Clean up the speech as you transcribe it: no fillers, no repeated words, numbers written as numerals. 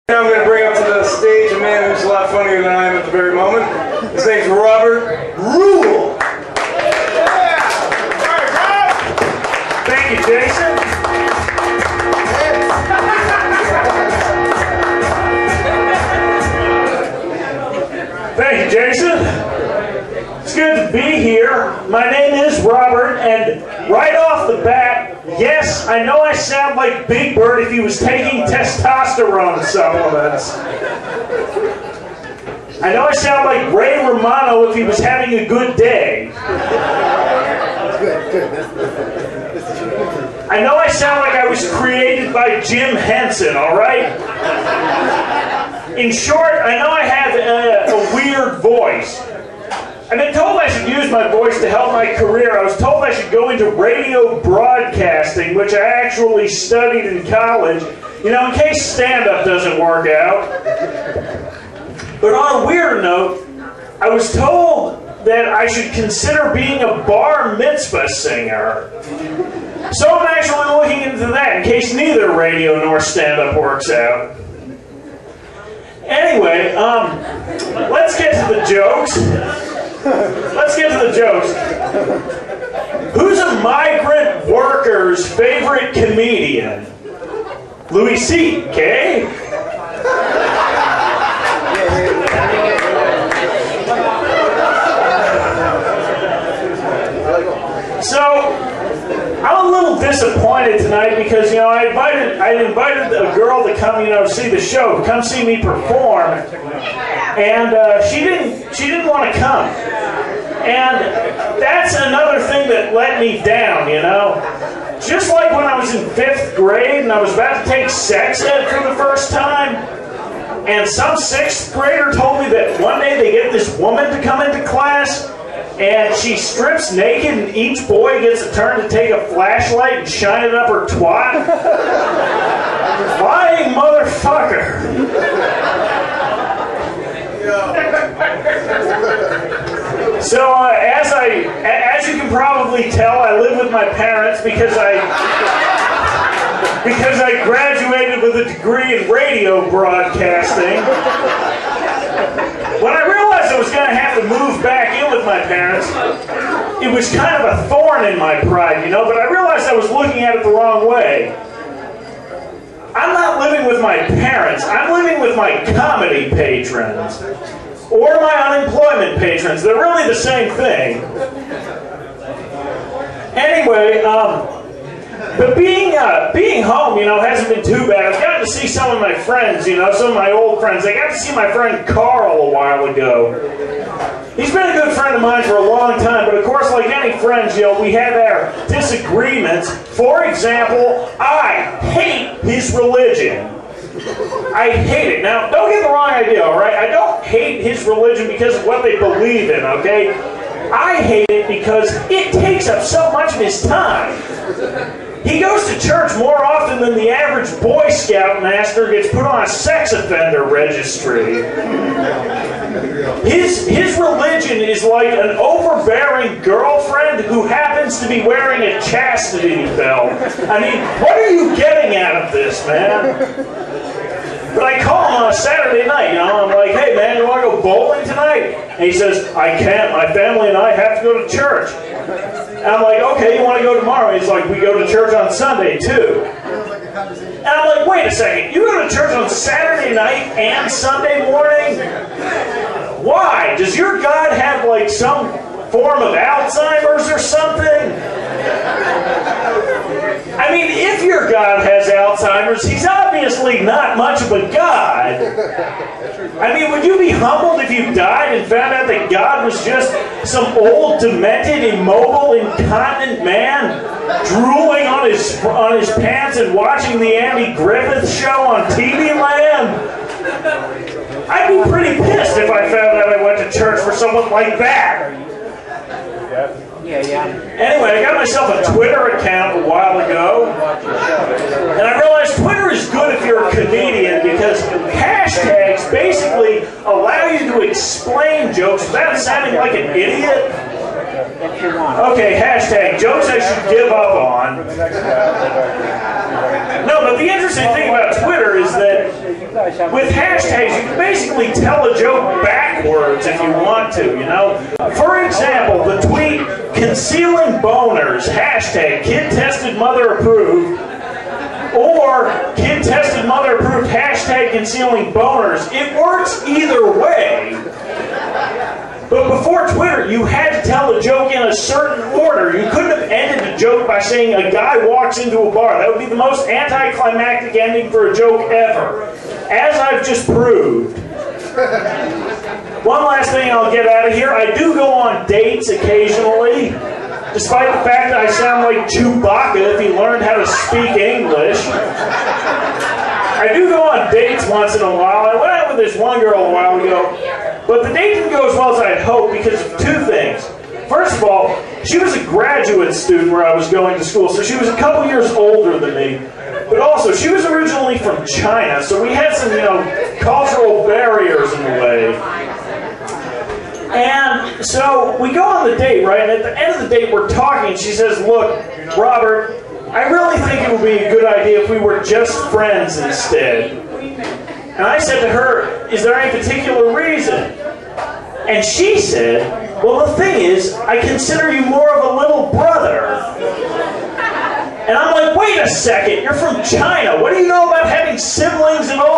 Now I'm going to bring up to the stage a man who's a lot funnier than I am at the very moment. His name's Roule. Thank you, Jason. Thank you, Jason. It's good to be here. My name is Robert, and right off the bat, yes, I know I sound like Big Bird if he was taking testosterone supplements. I know I sound like Ray Romano if he was having a good day. I know I sound like I was created by Jim Henson, all right? In short, I know I have a weird voice. I've been told I should use my voice to help my career. I was told I should go into radio broadcasting, which I actually studied in college, you know, in case stand-up doesn't work out. But on a weirder note, I was told that I should consider being a bar mitzvah singer. So I'm actually looking into that in case neither radio nor stand-up works out. Anyway, let's get to the jokes. Who's a migrant worker's favorite comedian? Louis C.K.? So, I'm a little disappointed tonight because, you know, I invited a girl to come, you know, see the show, come see me perform, and she didn't want to come. And that's another thing that let me down, you know. Just like when I was in 5th grade and I was about to take sex ed for the first time, and some 6th grader told me that one day they get this woman to come into class, and she strips naked and each boy gets a turn to take a flashlight and shine it up her twat. Lying motherfucker. So as you can probably tell, I live with my parents because I graduated with a degree in radio broadcasting. When I realized I was going to have to move back in with my parents, it was kind of a thorn in my pride, you know, but I realized I was looking at it the wrong way. I'm not living with my parents, I'm living with my comedy patrons. Or my unemployment patrons. They're really the same thing. Anyway, but being home, you know, hasn't been too bad. I've gotten to see some of my friends, you know, some of my old friends. I got to see my friend Carl a while ago. He's been a good friend of mine for a long time, but of course, like any friends, you know, we have our disagreements. For example, I hate his religion. I hate it. Now, don't get the wrong idea, all right? I don't hate his religion because of what they believe in, okay? I hate it because it takes up so much of his time. He goes to church more often than the average Boy Scout master gets put on a sex offender registry. His religion is like an overbearing girlfriend who happens to be wearing a chastity belt. I mean, what are you getting out of this, man? But I call him on a Saturday night, you know, I'm like, hey man, you want to go bowling tonight? And he says, I can't, my family and I have to go to church. And I'm like, okay, you want to go tomorrow? And he's like, we go to church on Sunday too. And I'm like, wait a second, you go to church on Saturday night and Sunday morning? Why? Does your God have like some form of Alzheimer's or something? I mean, if your God has Alzheimer's, he's obviously not much of a God. I mean, would you be humbled if you died and found out that God was just some old, demented, immobile, incontinent man drooling on his pants and watching the Andy Griffith show on TV Land? I'd be pretty pissed if I found out I went to church for someone like that. Yeah. Anyway, I got myself a Twitter account a while ago, and I realized Twitter is good if you're a comedian because hashtags basically allow you to explain jokes without sounding like an idiot. Okay, hashtag jokes I should give up on. No, but the interesting thing about Twitter is that with hashtags, you can basically tell a joke backwards if you want to, you know? For example, the tweet, concealing boners, hashtag kid tested mother approved, or kid tested mother approved, hashtag concealing boners. It works either way. But before Twitter, you had to tell a joke in a certain order. You couldn't have ended a joke by saying a guy walks into a bar. That would be the most anticlimactic ending for a joke ever, as I've just proved. One last thing I'll get out of here. I do go on dates occasionally, despite the fact that I sound like Chewbacca if he learned how to speak English. I do go on dates once in a while. I went out with this one girl a while ago, but the date didn't go as well as I'd hoped because of two things. First of all, she was a graduate student where I was going to school, so she was a couple years older than me. But also, she was originally from China, so we had some, you know, cultural barriers in the way. And so we go on the date, right? And at the end of the date, we're talking, and she says, look, Robert, I really think it would be a good idea if we were just friends instead. And I said to her, is there any particular reason? And she said, well, the thing is, I consider you more of a little brother. And I'm like, wait a second, you're from China. What do you know about having siblings and all